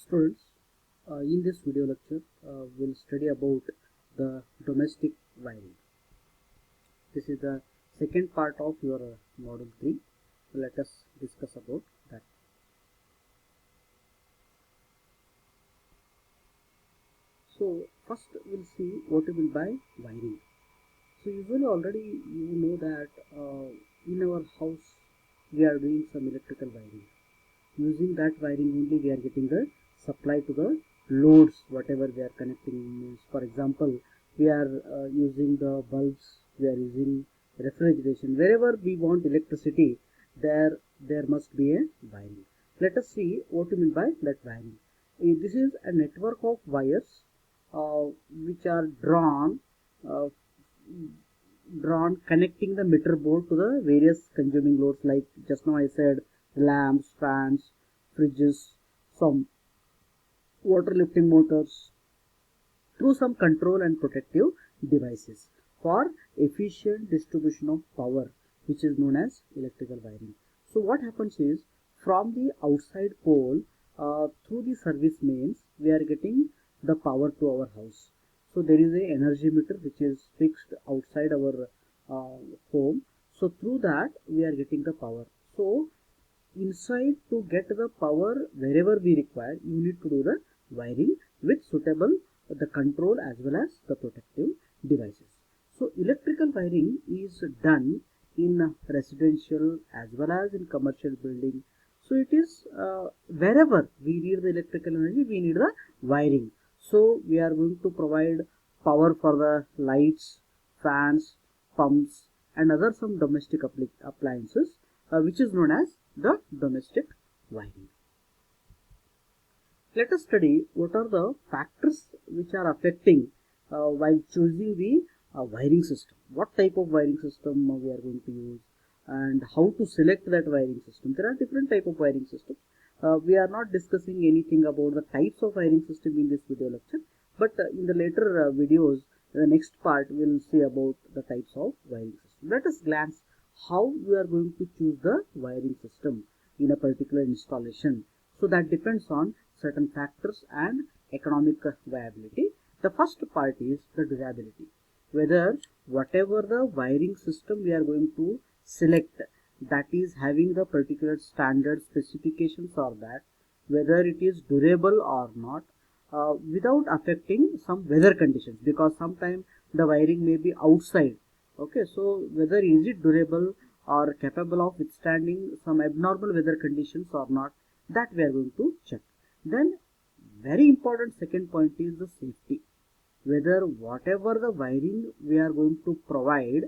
Students, in this video lecture, we'll study about the domestic wiring. This is the second part of your module 3. Let us discuss about that. So first we'll see what we mean by wiring. So usually already you know that in our house we are doing some electrical wiring. Using that wiring only we are getting the supply to the loads whatever we are connecting. Means for example, we are using the bulbs, we are using refrigeration. Wherever we want electricity, there must be a wiring. Let us see what you mean by that wiring. This is a network of wires which are uh, drawn connecting the meter board to the various consuming loads, like just now I said lamps, fans, fridges, some water lifting motors, through some control and protective devices for efficient distribution of power, which is known as electrical wiring. So what happens is, from the outside pole through the service mains we are getting the power to our house. So there is a energy meter which is fixed outside our home. So through that we are getting the power. So inside, to get the power wherever we require, you need to do the wiring with suitable the control as well as the protective devices. So electrical wiring is done in residential as well as in commercial building. So it is wherever we need the electrical energy, we need the wiring. So we are going to provide power for the lights, fans, pumps, and other some domestic appliances, which is known as the domestic wiring. Let us study what are the factors which are affecting while choosing the wiring system. What type of wiring system we are going to use, and how to select that wiring system. There are different type of wiring systems. We are not discussing anything about the types of wiring system in this video lecture, but in the later videos, the next part we will see about the types of wiring system. Let us glance how we are going to choose the wiring system in a particular installation. So that depends on certain factors and economic viability. The first part is the durability. Whether whatever the wiring system we are going to select, that is having the particular standard specifications, or that whether it is durable or not, without affecting some weather conditions, because sometimes the wiring may be outside. Okay, so whether is it durable or capable of withstanding some abnormal weather conditions or not, that we are going to check. Then very important second point is the safety. Whether whatever the wiring we are going to provide,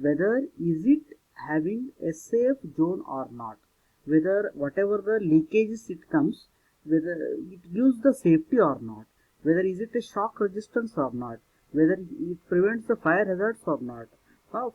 whether is it having a safe zone or not, whether whatever the leakages it comes, whether it gives the safety or not, whether is it a shock resistance or not, whether it prevents the fire hazards or not,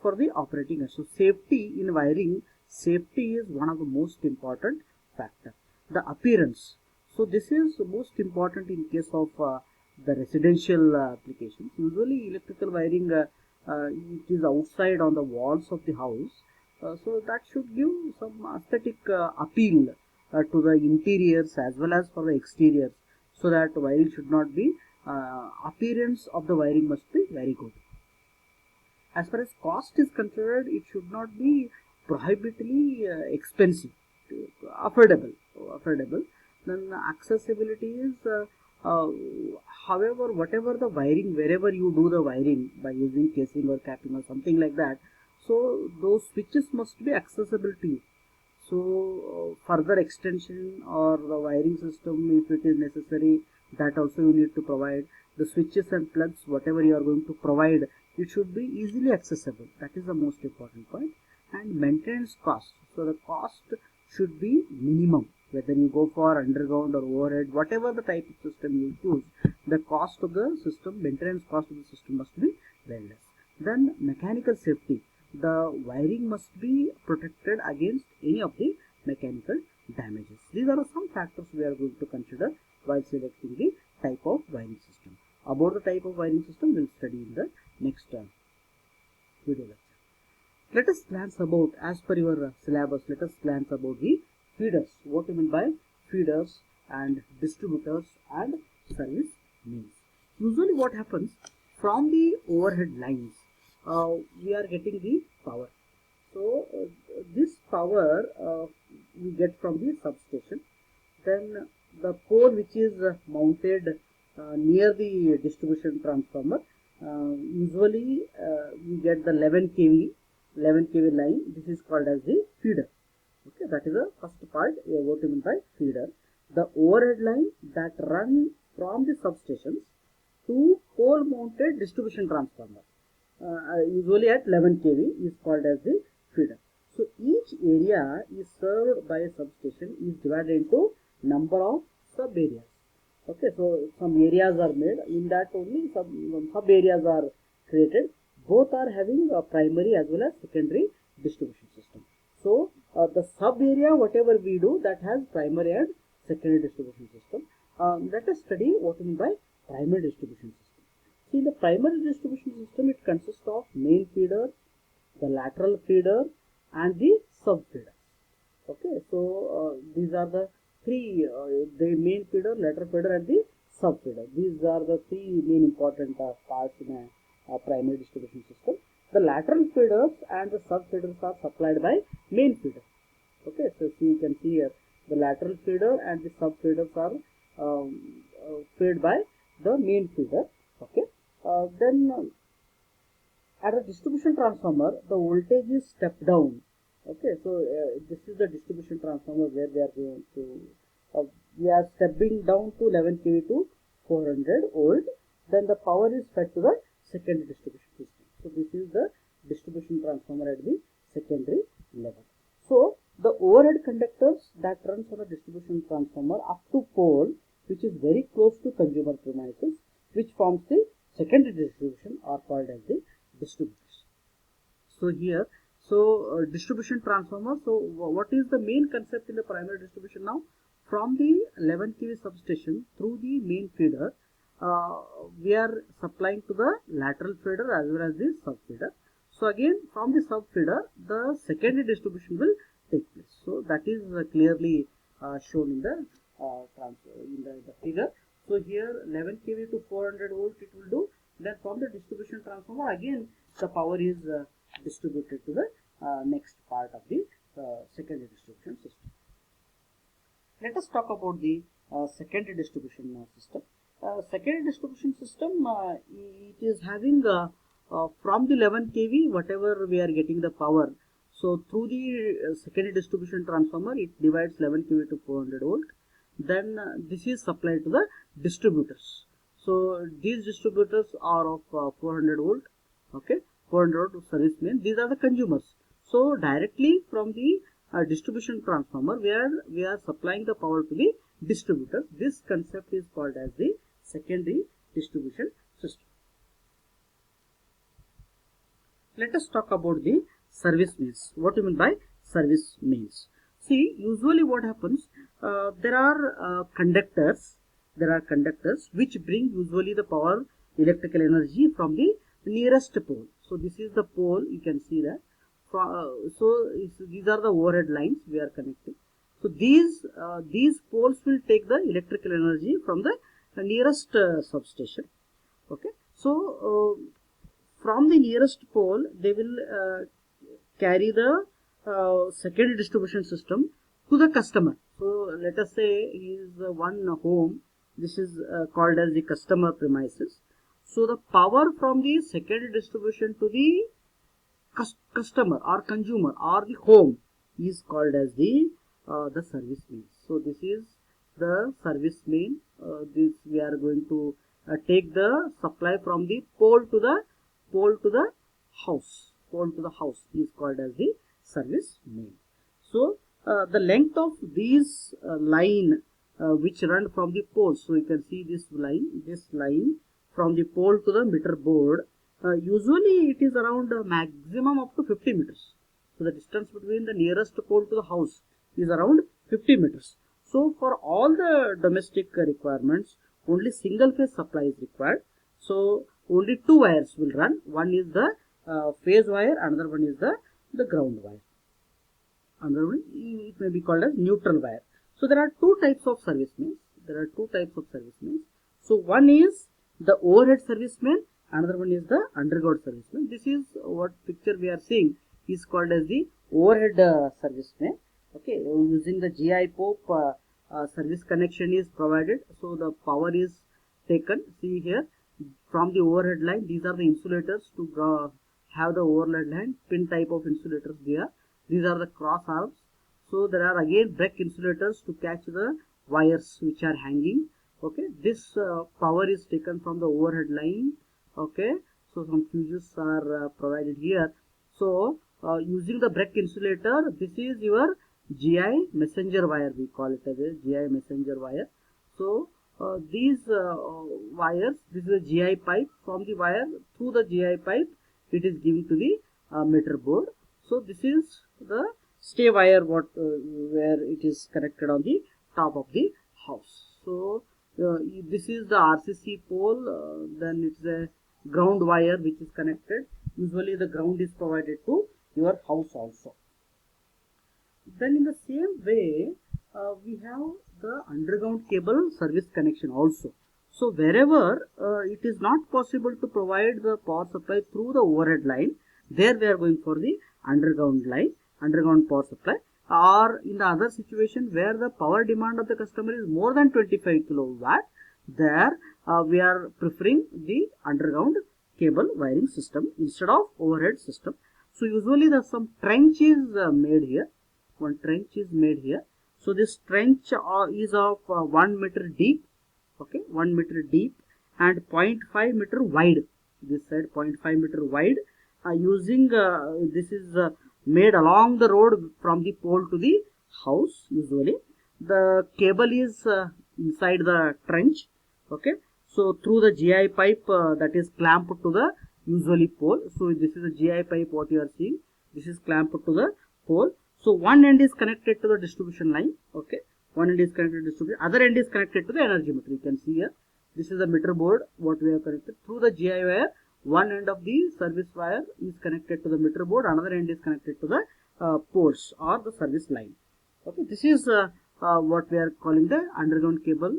for the operating. So safety in wiring, safety is one of the most important factor. The appearance, so this is most important in case of the residential applications. Usually electrical wiring, it is outside on the walls of the house, so that should give some aesthetic appeal to the interiors as well as for the exteriors, so that wiring should not be, appearance of the wiring must be very good. As far as cost is concerned, it should not be prohibitively expensive, affordable. Then accessibility is, uh, however, whatever the wiring, wherever you do the wiring by using casing or capping or something like that, so those switches must be accessible to you. So further extension or the wiring system, if it is necessary, that also you need to provide. The switches and plugs, whatever you are going to provide, it should be easily accessible. That is the most important point. And maintenance cost, so the cost should be minimum. Whether you go for underground or overhead, whatever the type of system you choose, the cost of the system, maintenance cost of the system must be very less. Then mechanical safety, the wiring must be protected against any of the mechanical damages. These are some factors we are going to consider while selecting the type of wiring system. About the type of wiring system we will study in the next video lecture. Let us glance about, as per your syllabus, let us glance about the feeders. What do you mean by feeders and distributors and service mains. Usually what happens, from the overhead lines we are getting the power. So this power we get from the substation. Then the pole which is mounted near the distribution transformer, usually we get the 11 kV line. This is called as the feeder. Okay, that is the first part. What you mean by feeder? The overhead line that run from the substations to pole mounted distribution transformer, usually at 11 kV, is called as the feeder. So each area is served by a substation is divided into number of sub areas. Okay, so some areas are made, in that only some sub areas are created. Both are having a primary as well as secondary distribution system. So the sub area, whatever we do, that has primary and secondary distribution system. Let us study what we mean by primary distribution system. See, the primary distribution system, it consists of main feeder, the lateral feeder, and the sub feeder. Okay, so these are the three, the main feeder, lateral feeder, and the sub feeder. These are the three main important parts in a primary distribution system. The lateral feeders and the sub feeders are supplied by main feeder. Okay, so you can see here the lateral feeder and the sub feeders are fed by the main feeder. Okay, then at a distribution transformer, the voltage is stepped down. Okay, so this is the distribution transformer where we are going to, we are stepping down to 11 kV to 400 volt. Then the power is fed to the secondary distribution system. So this is the distribution transformer at the secondary level. So the overhead conductors that runs on a distribution transformer up to pole, which is very close to consumer premises, which forms the secondary distribution, are called as the distributors. So here, so distribution transformer. So what is the main concept in the primary distribution now? From the 11 kV substation through the main feeder, we are supplying to the lateral feeder as well as the sub feeder. So again, from the sub feeder, the secondary distribution will take place. So that is clearly shown in the the figure. So here 11 kV to 400 volt it will do. Then from the distribution transformer, again the power is distributed to the next part of the secondary distribution system. Let us talk about the secondary distribution system. Secondary distribution system, it is having from the 11 kV, whatever we are getting the power. So through the secondary distribution transformer, it divides 11 kV to 400 volt. Then this is supplied to the distributors. So these distributors are of 400 volt. Okay, 400 volt service main. These are the consumers. So directly from the distribution transformer, where we are supplying the power to the distributors. This concept is called as the secondary distribution system. Let us talk about the service mains. What do you mean by service mains? See, usually what happens, there are conductors which bring usually the power, electrical energy from the nearest pole. So this is the pole, you can see that. So these are the overhead lines we are connecting. So these poles will take the electrical energy from the nearest substation. Okay, so from the nearest pole they will carry the secondary distribution system to the customer. So let us say he is one home. This is called as the customer premises. So the power from the secondary distribution to the customer or consumer or the home is called as the service main. So this is the service main. This we are going to take the supply from the pole to the house. Pole to the house is called as the service main. So the length of these line which run from the pole. So you can see this line from the pole to the meter board. Usually it is around maximum up to 50 meters. So the distance between the nearest pole to the house is around 50 meters. So for all the domestic requirements, only single phase supply is required. So only two wires will run. One is the phase wire, another one is the ground wire. Another one, it may be called as neutral wire. So there are two types of servicemen. So one is the overhead serviceman, another one is the underground serviceman. This is what picture we are seeing is called as the overhead serviceman. Okay, using the GI Pope service connection is provided. So the power is taken. See here from the overhead line. These are the insulators to have the overhead line. Pin type of insulators there. These are the cross arms. So there are again break insulators to catch the wires which are hanging. Okay, this power is taken from the overhead line. Okay, so some fuses are provided here. So using the break insulator, this is your GI messenger wire. We call it as a GI messenger wire. So these wires, this is a GI pipe. From the wire through the GI pipe, it is given to the meter board. So this is the stay wire where it is connected on the top of the house. So this is the RCC pole, then it's a ground wire which is connected. Usually the ground is provided to your house also. Then in the same way we have the underground cable service connection also. So wherever it is not possible to provide the power supply through the overhead line, there we are going for the underground line, underground power supply. Or in the other situation where the power demand of the customer is more than 25 kilowatt, there we are preferring the underground cable wiring system instead of overhead system. So usually the some trench is made here. One trench is made here. So this trench is of 1 meter deep. Okay, 1 meter deep and 0.5 meter wide. This side 0.5 meter wide. Using this is made along the road from the pole to the house. Usually the cable is inside the trench. Okay, so through the GI pipe that is clamped to the usually pole. So this is a GI pipe what you are seeing. This is clamped to the pole. So one end is connected to the distribution line. Okay, one end is connected to distribution, other end is connected to the energy meter. You can see here. This is the meter board what we have connected through the GI wire. One end of the service wire is connected to the meter board, another end is connected to the poles or the service line. Okay, this is what we are calling the underground cable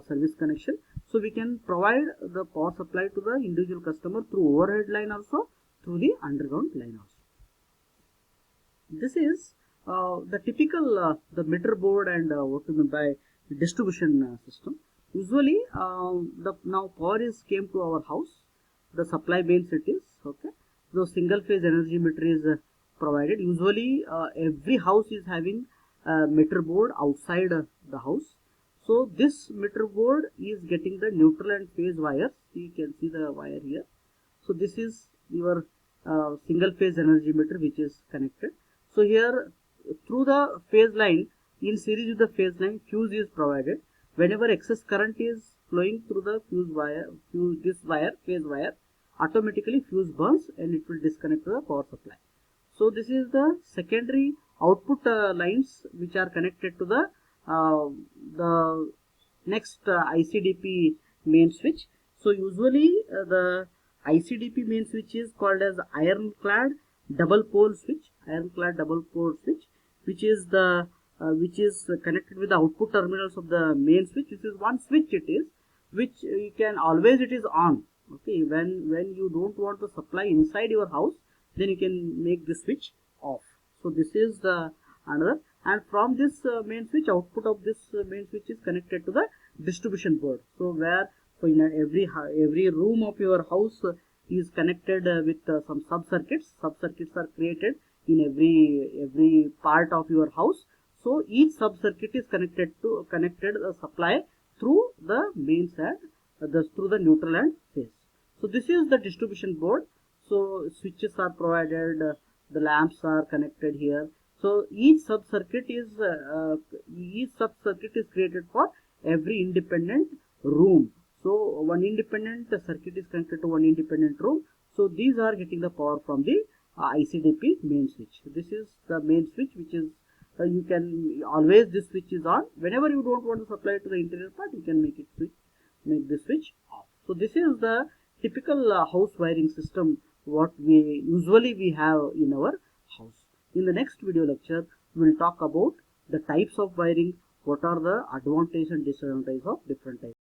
service connection. So we can provide the power supply to the individual customer through overhead line also, through the underground line also. This is the typical the meter board and what we mean by distribution system. Usually the now power is came to our house. The supply means it is okay. So single phase energy meter is provided. Usually every house is having a meter board outside the house. So this meter board is getting the neutral and phase wires. You can see the wire here. So this is your single phase energy meter which is connected. So here through the phase line, in series with the phase line, fuse is provided. Whenever excess current is flowing through the phase wire, automatically fuse burns and it will disconnect to the power supply. So this is the secondary output lines which are connected to the next ICDP main switch. So usually the ICDP main switch is called as ironclad double pole switch, which is the connected with the output terminals of the main switch. This is one switch it is, which you can always it is on. Okay, when you don't want the supply inside your house, then you can make the switch off. So this is the another, and from this main switch, output of this main switch is connected to the distribution board. So where in every room of your house is connected with some sub circuits. Sub circuits are created in every part of your house. So each sub circuit is connected supply through the mains and through the neutral and phase. So this is the distribution board. So switches are provided, the lamps are connected here. So each sub circuit is created for every independent room. So one independent circuit is connected to one independent room. So these are getting the power from the ICDP main switch. This is the main switch, which is you can always this switch is on. Whenever you don't want to supply to the interior part, you can make the switch off. So this is the typical house wiring system what we usually have in our house. In the next video lecture, we will talk about the types of wiring, what are the advantage and disadvantage of different types.